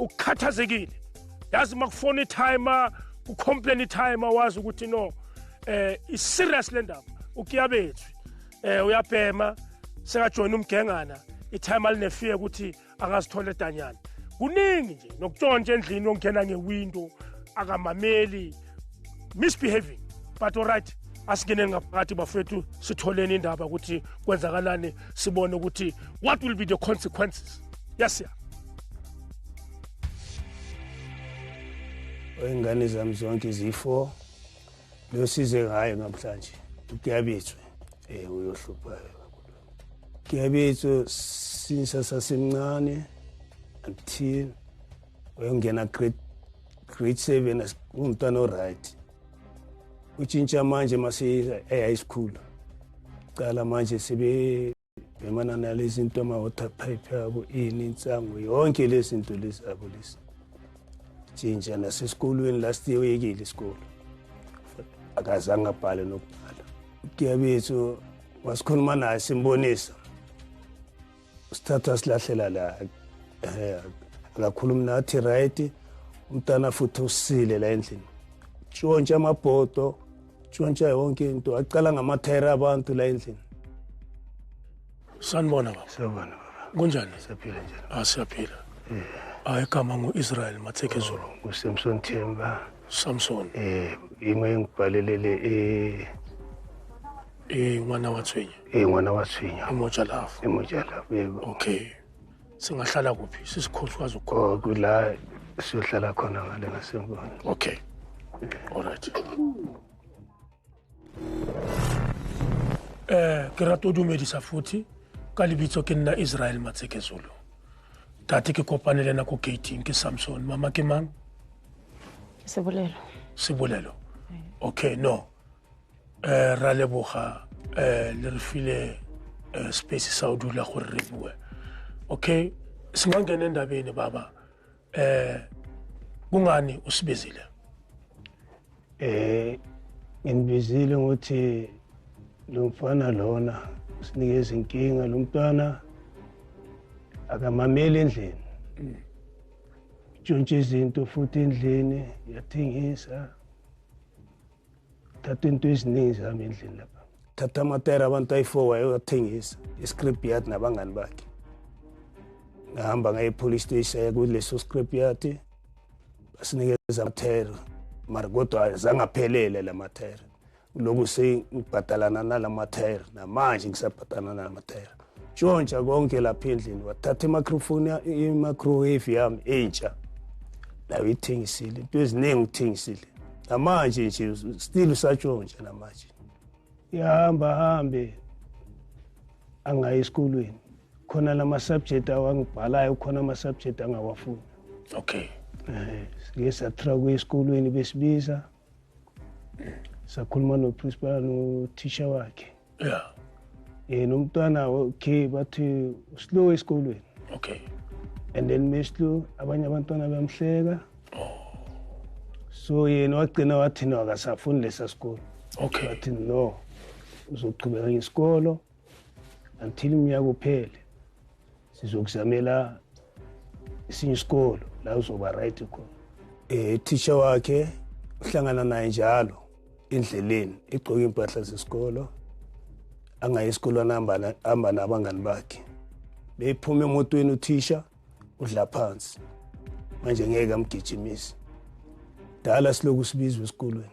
ukhathazekile yazi makufona i-timer ucomplain i-timer wazi ukuthi no i-serious le ndaba ukuyabethwe uyabhema sekajoyina umgengana i-timer linefear ukuthi angazithola edanyana kuningi nje nokutshontsha endlini ongena ngewindow akamameli misbehaving but alright asingeneni ngaphakathi bafethu sitholeni indaba ukuthi kwenzakalani sibone ukuthi what will be the consequences yes yeah ingane zami zonke izifo lo size ngayo namhlanje ukuyabethwe uyohlupha kuyabethwe since sasemncane until uyongena grade 7 umntwana oright utshintsha manje mase high school cala manje sibe bemana nalezi into ama water pipe yabo insango yonke lezi zinto lezi abo lezi tshintsha nasesikolweni last year uyekile isikolo akazange abhale nokubhala kuyabethu wasikhuluma naye simbonisa status lahlela la akakhuluma nathi right umntana futhi usile la endlini tshontsha amabhodo tshontsha yonke into aqala ngamathayira abantu la endlini sanibona baba sawubona baba kunjani siyaphila njani siyaphila igama ngu-Israel Mathekezulu uSamson Themba Samson imwe ngibhalelele ngwana wathwenya ngwana wathwenya Emojalafu yebo okay singahlala kuphi sisikhohlwazi ukho kula siyohlala khona ngale ngasembona okay alright ke rata o dumedisa futhi ka lebitso ke nna Israel Mathekezulu tate ke kopanele na ko gating ke Samson mama ke mang Sebolelo okay no ra leboga le re file space sa o dula go re bue okay singangena endabeni baba kungani usibizile ngibizile ukuthi lo mfana lona sinikeza inkinga lo mntwana akamameli endlini tshontshe izinto futhi endlini yathengisa thatha into eziningi zami endlini lapha thatha amatayira abantu ayi-4 wayothengisa i-scrap yard nabangani bakhe ngahamba ngaye police station kuleso scrap yard basinikeza amatayira mara kodwa azangaphelele la matayira lokhu sengibhadalana nala matayira namanje ngisabhadalana nala matayira tshontsha konke lapha endlini wathatha i-microwave yami entsha nayo ithengisile into eziningi uthengisile namanje nje still usatshontsha namanje hambe angayi esikolweni khona lama subject awangibhalayo khona ama subject angawafuni okay ngesatra kwesikolweni besibiza sakhuluma no principal no teacher wakhe yeah nomntwana okay bathi slow esikolweni okay and then meslo abanye abantwana bamhleka so yena wagcina wathi no akasafuni lesa sikolo okay wathi no uzoqhubeka ngesikolo until umnyaka uphele sizokuzamela isinye isikolo la uzoba right khona teacher wakhe uhlangana naye njalo endleleni egqoka impahla zesikolo angayi esikolweni amba nabangani bakhe bephuma emotweni uthisha udla phansi manje ngeke amgijimisi dala siloku sibizwe esikolweni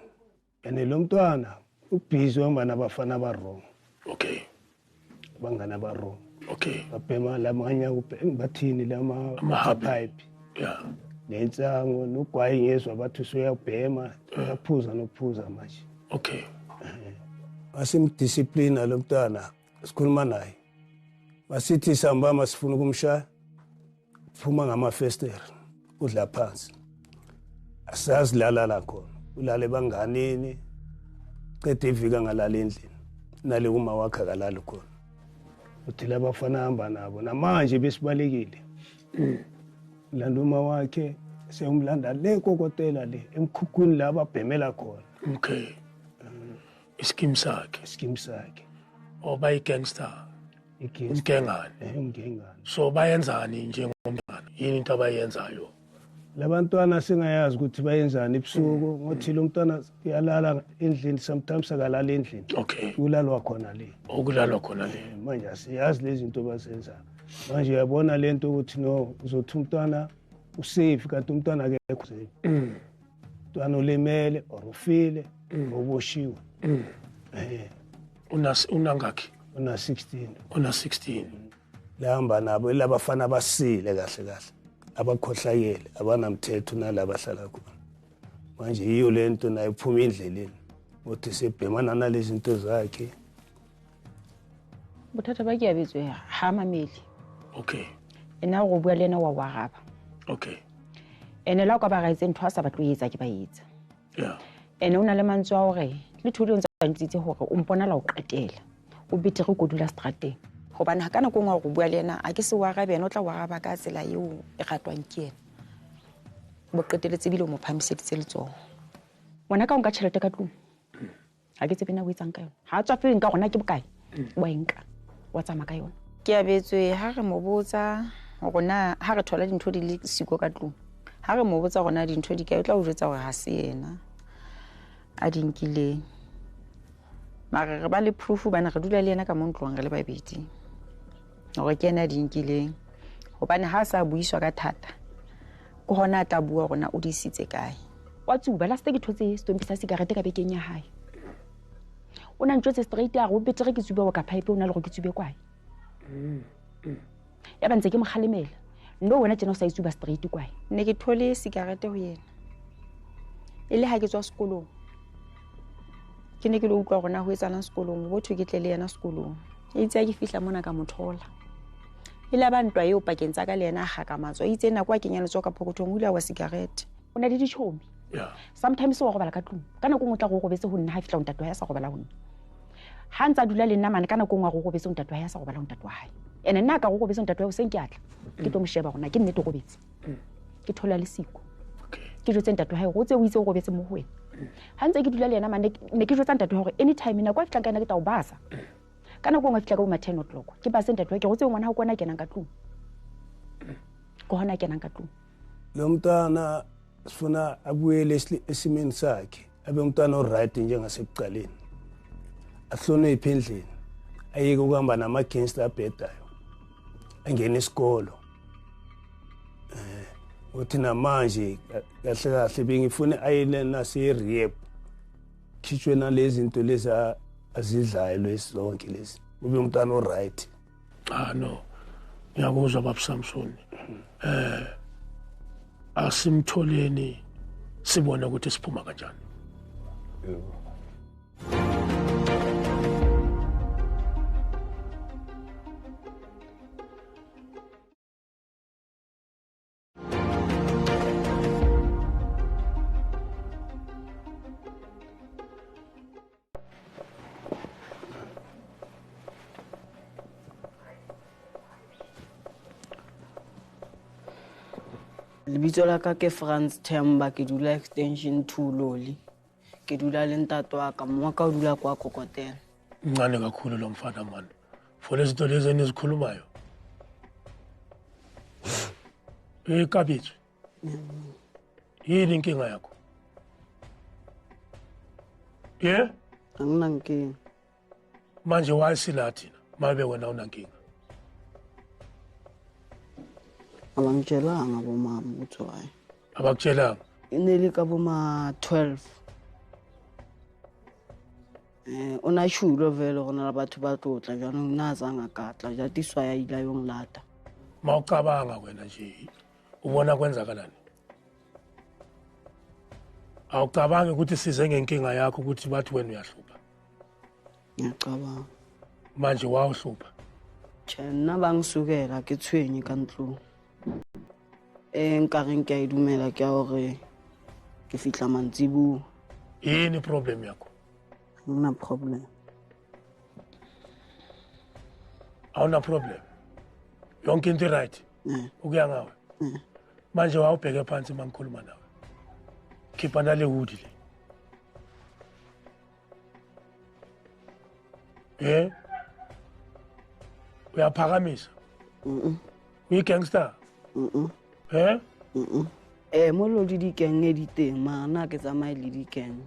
and lo mntwana ubhizi uhamba nabafana abarong okay bangana abarong okay babhema lamanya bathini lama pipe yeah nensango nogwayi ngezwe abathi usuyabhema uyaphuza nokuphuza manje okay asimdiscipline lo mntwana sikhuluma naye basithi sihamba masifuna ukumshaya phuma ngamafesteri udla phansi asazi lala khona ulale banganini qede ivika ngalala endlini nale uma wakhe akalala khona uthi labafana hamba nabo namanje besibalekile landa uma wakhe seyumlanda le kokotela le emkhukhwini la ababhemela khona okay iskim sakhe oba igangster umgengane umgengane so bayenzani njengomngane yini into abayenzayo labantwana singayazi ukuthi bayenzani ebusuku ngothi lo mntwana uyalala endlini sometimes akalala endlini okay ulalwa khona le okulalwa khona le manje asiyazi lezi zinto bazenza manje uyabona lento ukuthi no uzothi umntwana usafe kanti umntwana akekho safe umntwana ulimele or ufile oboshiwe unangakhi una 16 una 16 lahamba nabo labafana abasile kahle abakhohlakele abanamthetho nalaba hlala khona manje iyo lento nayo iphuma endleleni uthi sebhemana nalezi zinto zakhe bothata ba ke abetswe ha mameli okay ena go bua lena wa gaba okay ene la ka ba ga itse ntho a sa batlo etsa ke ba etsa yeah ene una le mantswa hore le thodi o ntse ntse hore o mpona la o qetela o betere go dula strateng gobane ha kana go ngwa go bua lena a ke se wa gabe ene o tla wa gaba ka tsela eo e gatwang ke ena bo qeteletse bile mo phamiseditse letsogo ngwana ka o nka tšhelete ka tlung ha ke tsebe na o etsang ka yona ha tswa feng ka gona ke bokae wa enka wa tsama ka yona ke abetswe ha re mo botsa gona ha re thola dintho di le siko ka tlung ha re mo botsa gona dintho di ka o tla o jwetsa gore ha se yena a dinkileng mara re ba le proof bana re dula le yena ka mo ntlong re le babedi gore ke yena a dinkileng gobane ha sa buiswa ka thata go hona tla bua gona o di sitse kae wa tsuba last ke thotse stompi sa sigarete ka bekeng ya hae o na ntjwetse straight ya go betere ke tsube wa ka pipe o na le go ke tsube kwae ya bantse ke moghalemela ndo wena tsena o sa itsuba straight kwae ne ke thole sigarete ho yena ile ha ke tswa sekolong ke ne ke lo utlwa gona ho etsana sekolong botho ke tle le yena sekolong e itse ke fihla mona ka mothola ile ba ntwa eo pakeng tsa ka le yena ga ka matswa itse nna kwa kenya letso ka pokothong ula wa cigarette o na le dichomi yeah sometimes wa go bala ka tlung kana go ngotla go go betse ho nna ha fihla ntatwa ya sa go bala ho nna ha ntsa dula le nna mane kana go ngwa go go betse ntatwa ya sa go bala ho ntatwa hae ene nna ka go go betse ntatwa ya o seng ke atla ke tlo mo sheba gona ke nnete go betse ke thola le siko ke jotse ntatwa hae go tse o itse go betse mo ho wena ha ntse ke dula le yena mane ne ke jotsa ntatwa gore anytime na kwa fihla kana ke ta o basa kana go ngwa fihla ka bo 10 o'clock ke ba se ntatwa ke go tse ngwana ha kwana kenang ka tlung go hona kenang ka tlung lo mntana sifuna abuyele esimeni sakhe abe umntwana oright njengasekuqaleni ahloniphe endlini ayike ukuhamba nama-gangster abhedayo angene isikolo uthi namanje kahle kahle bengifune ayele nase-rehab khitshwe nalezi zinto lezi azidlayo lezi zonke lezi ube umntwana oright no ngiyakuzwa baba Samson asimtholeni sibone ukuthi siphuma kanjani lebitso la ka ke Franz Themba ke dula extension 2 Loli ke dula le ntato wa ka mma ka o dula kwa Kokotela Mncane kakhulu lo mfana manje for lezinto lezi enizikhulumayo Kabithu yini inkinga yakho anginankinga manje wayisila thina mabe wena unankinga abangitshelanga bomama ukuthi hayi abakutshelanga ineli ka boma 12 unashulo vele gona la batho ba tlotla jaanong nna zanga katla ja tiswa ya ila yong lata mawucabanga wena nje ubona kwenzakalani awucabangi ukuthi size ngenkinga yakho ukuthi bathi wena uyahlupha ngiyacabanga manje wawuhlupha nna bangisukela ke tshwenye ka ntlong nkareng ke a idumela ke a gore ke fitla mantsibu yini problem yakho ngina problem awuna problem yonke into right ukuya ngawe manje wawubheke phansi mangikhuluma nawe khipha nale hoodie le uyaphakamisa uyi gangster Mo lo le dikeng e diteng mana ke tsamaye le dikeng.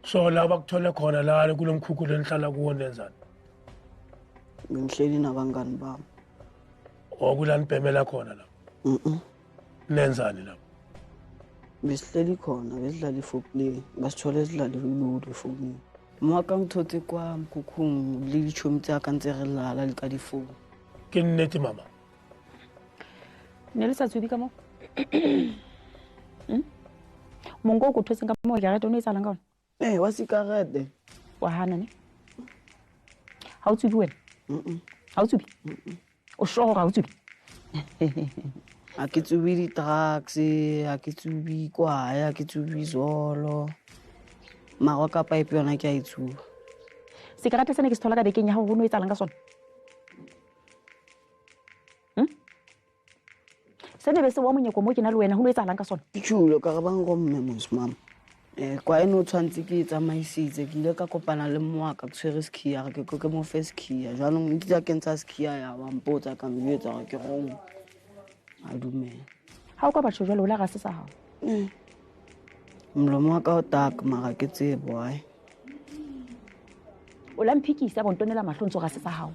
So la bakuthole khona la kulomkhukhu lenihlala kuwo nenzani? Ngihleli nabangani bami. Okulani bhemela khona la? Nenzani la? Besihleli khona besidlala ifootball basithole sidlala iludo efonini. Mo ka ngithotse kwa mkhukhung le dichomi tsa ka ntse re lala le ka difounu. Ke nnete mama. Ne le sa tswedi ka mo? Mongo go thotse ka mo ya re tone e tsalang ka ona? Wa sikarete. Wa hana ne? Ha o tswedi wena? Ha o tswedi? O sure ha o tswedi? A ke tsubi di-drugs, a ke tsubi kwaya, a ke tsubi zolo. Mara ka pipe yona ke a itsuba. Sikarete sene ke se thola ka bekeng ya ho no e tsalang ka sona? Sene be se wa monyeko mo ke na le wena ho no e tsalang ka sona? Ke tsholo ka ga bang go mme mos mama. Kwa eno tshwantse ke tsamaisitse ke ile ka kopana le moaka ke tshwere skia ke ke mo first skia jwanong ntse ya kentsa skia ya ba mpotsa ka mmetsa ga ke gong a dumela ha o ka batho jwale o la ga se sa hao mlomo wa ka o tak mara ke tsebo ai o la mphikisa bo ntonela mahlontso ga se sa hao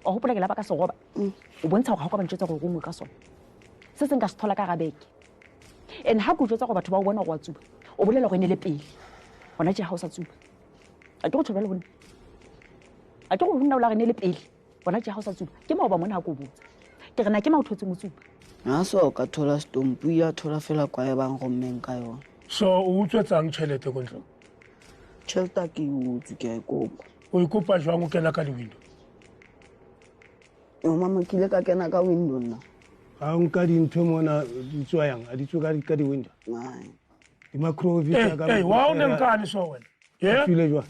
o hopola ke la ba ka se roba o bontsha go ha o ka ba ntsetsa go gongwe ka sona se se nka se thola ka gabeke and ha go jotsa go batho ba o bona go a tsuba o bolela go ene le pele gona tse ha o sa tsuba a ke go tshobela gone a ke go nna o la gane le pele gona tse ha o sa tsuba ke mao ba mona go botsa ke rena ke mauthotse mo tsuba a so ka thola stompu ya thola fela kwa e bang go mmeng ka yona so o utswetsang tšhelete go ntlo tšhelete ke utse ke a ikopa o ikopa jwang o kena ka di-window mama ke ile ka kena ka window nna ga o nka dintho mona di tswayang a di tswe ka di-window di-macrovita wa o nenkane so wena file jwang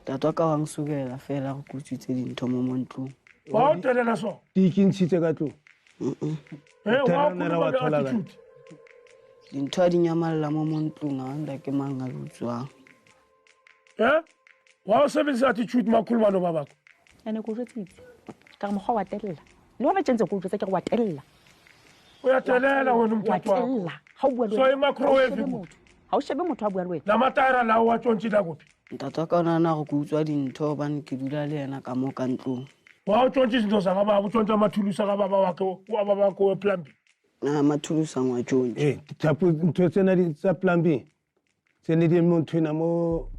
tatwa ka wang sukela fela go kutsitse dintho mo montlong wa o telela so di ikintshitse ka tlong dintho a di nyamalla mo montlong a nda ke mang a lutswang wa o sebedisa attitude makhulumano ba bako ene go jetsitse ka re mokgwa wa telela le wona tshentse go jwetsa ke go wa telela o ya telela wena motho wa ha o bua le so e microwave ha o shebe motho a bua le wena la mataira la wa tsontshida gopi ntatwa ka ona na go kutswa dintho bane ke dula le yena ka mo ka ntlong wa o tsontshi zinto za baba o tsontsa mathulusa ga baba wa ko wa baba ko plumbing mathulusa ngwa tsontshi tapu ntho tsena di tsa plumbing tsene di mo nthwena mo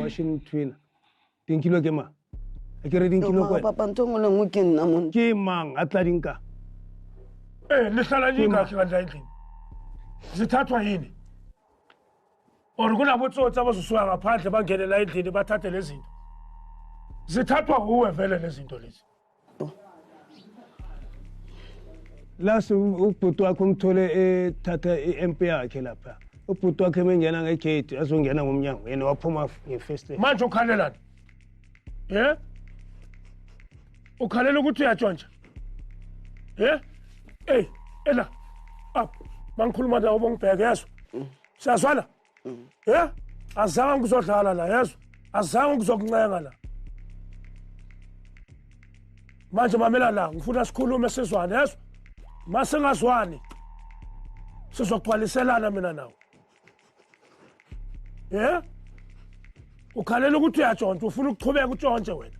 washing twina dinkilo ke ma a ke re dinkilo kwa papa ntong le ngwe ke nna mo ke mang a tla dinka le hlala nyinga ke ngandla endlini zithathwa yini or kunabotsotsi abazosuka ngaphandle bangenela endlini bathathe lezi zinto zithathwa uwe vele lezi zinto lezi lasi ubhuti wakho umthole ethatha i-MP yakhe lapha ubhuti wakhe mengena ngegate azongena ngomnyango yena waphuma ngefirst manje ukhalelani ukhalela ukuthi uyatshontsha ela up bangikhuluma nawo bongibheke yazo siyazwana azange ngizodlala la yazo azange ngizokuncenga la manje mamela la ngifuna sikhulume sizwane yazo masengazwani sizogcwaliselana mina nawo ukhalela ukuthi uyatshontsha ufuna ukuchubeka utshontshe wena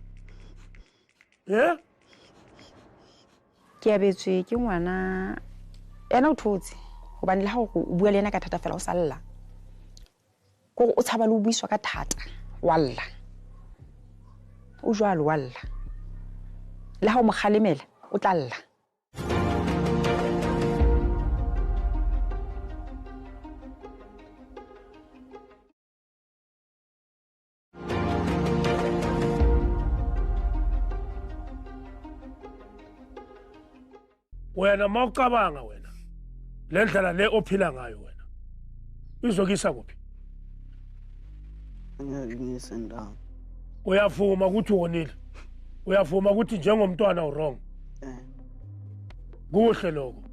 ke abetswe ke ngwana ena o thotse gobane le ga o bua le ena ka thata fela o sa lla kore o tshaba le o buiswa ka thata wa lla o jwalo wa lla le ga o mo kgalemela o tla lla wena mawucabanga wena le ndlela le ophila ngayo wena izokisa kuphi ngisendawo uyavuma ukuthi wonile uyavuma ukuthi njengomntwana urong kuhle lokho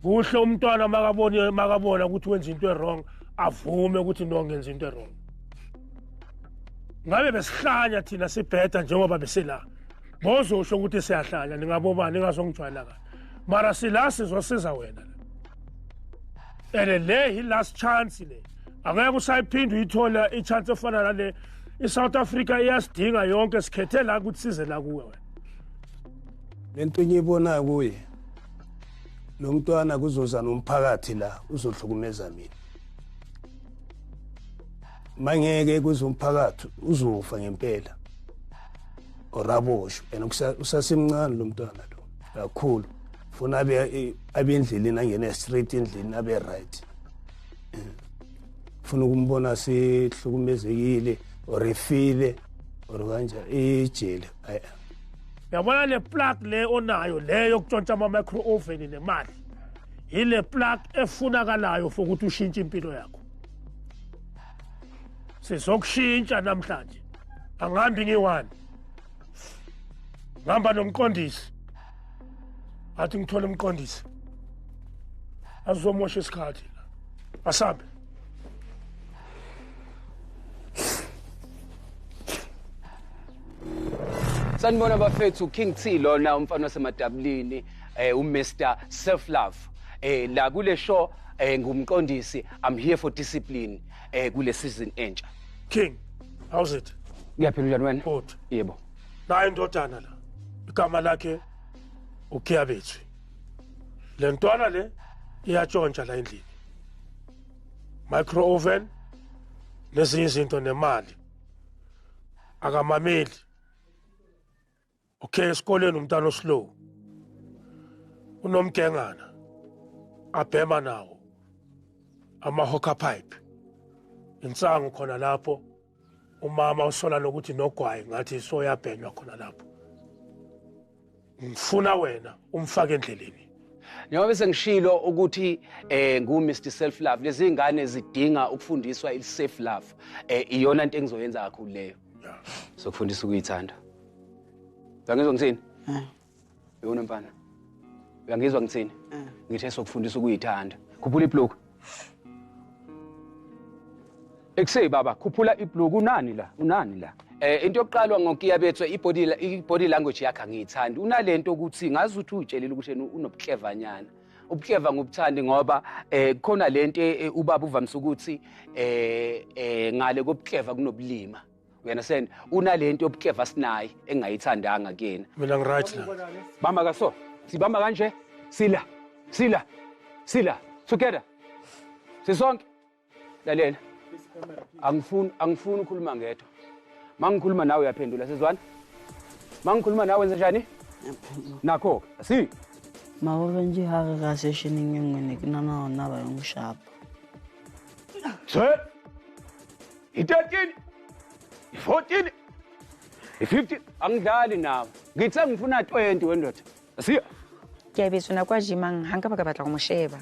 kuhle umntwana makabona ukuthi wenza into errong avume ukuthi nongenza into errong ngabe besihlanya thina sibheda njengoba besela bozosho ukuthi siyahlanya ningabobani ningazongijwayela kahle mara sila sizosiza wena le hi last chance le angeke usayiphinde uyithola ichance efana nale iSouth Africa iyasidinga yonke sikhethe la ukuthi size la kuwe wena lento nyibona kuye lo mntwana kuzoza nomphakathi la uzohlukumeza mina mangeke kuzomphakathi uzofa ngempela oraboshwe and usasemncane lo mntwana lo kakhulu funa abe endleleni angene straight endleleni abe right funa ukumbona sihlukumezekile or efile or kanje ejele yabona le plug le onayo leyo yokutshontsha ama micro oven nemali ile plug efunakalayo for ukuthi ushintshe impilo yakho sizokushintsha namhlanje angihambi ngiwani ngihamba nomqondisi athi ngithole umqondisi azomosha isikhathi la asabe Sanibona bafethu King T lona umfana wasemadabulini uMr Self Love la kule show ngumqondisi I'm here for discipline kule season entsha King how's it Ngiyaphila njani wena Good Yebo naye indodana la igama lakhe uKiyabethu le ntwana le iyatshontsha la endlini micro oven lezinye izinto nemali akamameli okay esikoleni umntana oslow unomgengana abhema nawo ama hoka pipe insangu khona lapho umama usola nokuthi nogwayi ngathi soyabhenywa khona lapho ngifuna wena umfake endleleni njengoba bese ngishilo ukuthi ngu-Mr Self Love lezi ingane zidinga ukufundiswa i-self love iyona into engizoyenza kakhulu leyo sokufundisa ukuyithanda uyangizwa ngithini yona mfana uyangizwa ngithini ngithe sokufundisa ukuyithanda khuphula iblock ekusey baba khuphula iblock unani la into yokuqalwa ngoKiyabethu i-body language yakhe angiyithandi unalento ukuthi ngazi ukuthi utshelile ukuthi unobuhlevanyana ubuhleva ngobuthandi ngoba khona lento ubaba uvamisa ukuthi ngale kobuhleva kunobulima uyanasend unalento yobuhleva sinayi engayithandanga kuyena mina ngiright la bamba kaso sibamba kanje sila together sisonke lalela angifuni ukukhuluma ngedwa mangikhuluma nawe uyaphendula sizwana mangikhuluma nawe wenza njani nakho asi magobe nje ha re ga sessioning engwe ne ke nana ona ba yong sharp i-13 i-14 i-15 angidlali nawe ngithe ngifuna 20 wendoda asiya Kiyabethu na kwa jimang hanga ba ka batla go mo sheba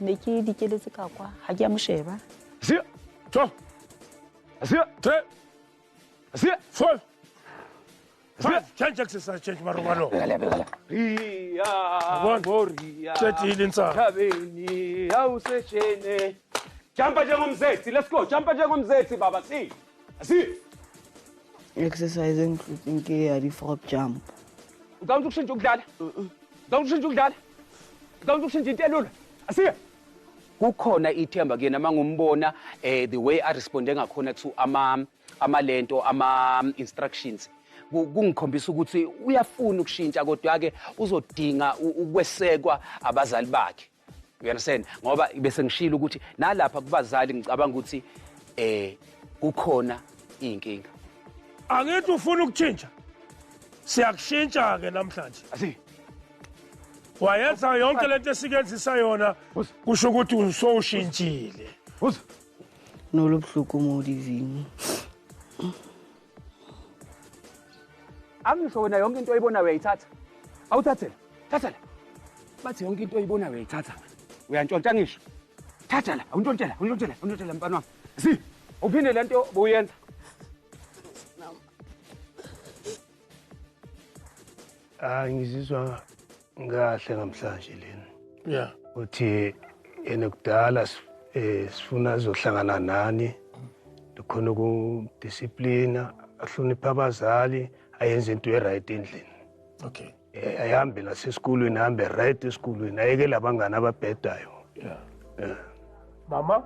ne ke dikeletse ka kwa ha ke a mo sheba asiya to asiya 3 asiya 4 change exercise change marumalo Ria Boria Tshethile insana Thabeni awuseshene Jumpa njengomzethi let's go jumpa njengomzethi baba asi exercise ngike ya di frog jump Udawuthi ukushintsha ukudlala Udawuthi ukushintsha into elula asi kukhona ithemba kuyena mangumbona the way I responde ngakhona to amalento instructions kungikhombisa ukuthi uyafuna ukushintsha kodwa ke uzodinga ukwesekwa abazali bakhe you understand ngoba bese ngishilo ukuthi nalapha kubazali ngicabanga ukuthi kukhona inkinga angithi ufuna ukutshintsha siyakushintsha ke namhlanje asi wayenza yonke lento esikenzisa yona kusho ukuthi usoshintshile nolobuhluku modivini angisho wena yonke into oyibona uyayithatha awuthathela thathala bathi yonke into oyibona uyayithatha uyantshontsha ngisho thathala awuntshontshela mfana wami si uphinde lento boyenza ngizizwa ngahle namhlanje leni yeah uthi enokudala sifuna azohlangana nani khona ukudisciplina ahlonipha abazali ayenze into right endlini okay ayihambe nasesikolweni ahambe right esikolweni ayeke labangana ababhedayo yeah mama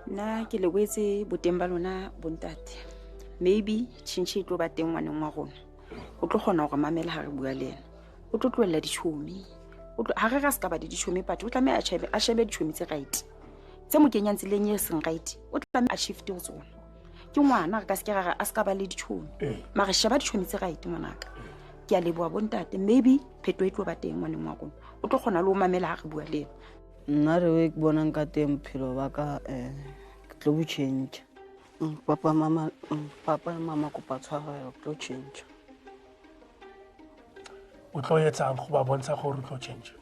nna ke leboetse boteng ba lona bontate maybe tšhintšhe e tlo ba teng ngwaneng wa rona o tlo kgona gore mamela ga re bua le ena o tlo tloelela ditšhomi ga re ga se ka ba di ditšhomi pati o tlamea a shebe ditšhomi tse right tse mo kenyang tseleng e seng right o tlamea a shifte go tsona ke ngwana re ka se ke a se ka ba le ditšhomi mare sheba ditšhomi tse right ngwanaka ke a leboa bontate maybe pheto e tlo ba teng ngwaneng wa rona o tlo kgona le o mamela ga re bua le ena nna re we ke bonang ka teng bophelo ba ka ke tlo bo change papa le mama kopa tshwarelo ke tlo change o tlo etsang go ba bontsha gore o tlo change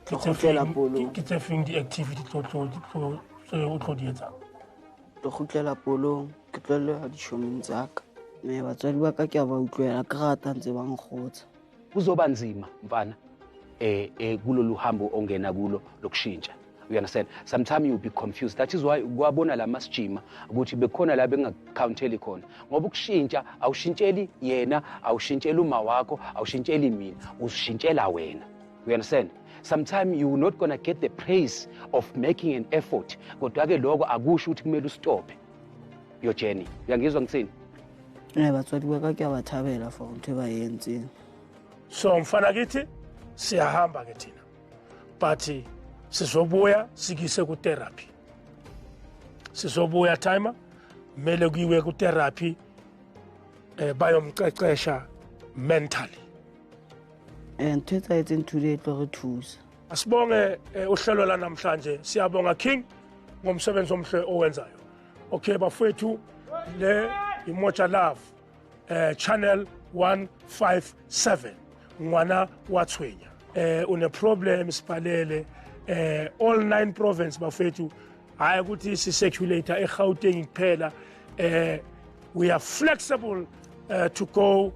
Ke kgutlela polong. ke tse feng di-activity o tlo di etsang Ke kgutlela polong ke tlolela ditšhoming tsaka mme batswadi ba ka ke a ba utlwela ke rata ntse ba nkgotsa kuzoba nzima mfana kulolu hambo ongena kulo lokushintsha. You understand? Sometimes you'll be confused. That is why kwabona la masijima ukuthi bekhona la bengakounteli khona. Ngoba ukushintsha awushintsheli yena, awushintsheli uma wakho, awushintsheli mina, ushintshela wena. You understand? Sometimes you're not going to get the praise of making an effort. Kodwa ke lokho akusho ukuthi kumele ustop your journey. Uyangizwa ngitsini? batswadi ba ka ke a ba thabela for ntho e ba e entseng so mfana kithi siyahamba ke thina but sizobuya sikise ku therapy sizobuya timer mele kuyiwe ku therapy bayomqeqesha mentally ntho e tsayetseng today e tlo re thusa asibonge uhlelo la namhlanje siyabonga King ngomsebenzi omhle owenzayo okay bafowethu le imoja love channel 157 ngwana wathwenya une problem sipalele all 9 province bafethu hayi ukuthi si circulator eGauteng kuphela we are flexible to go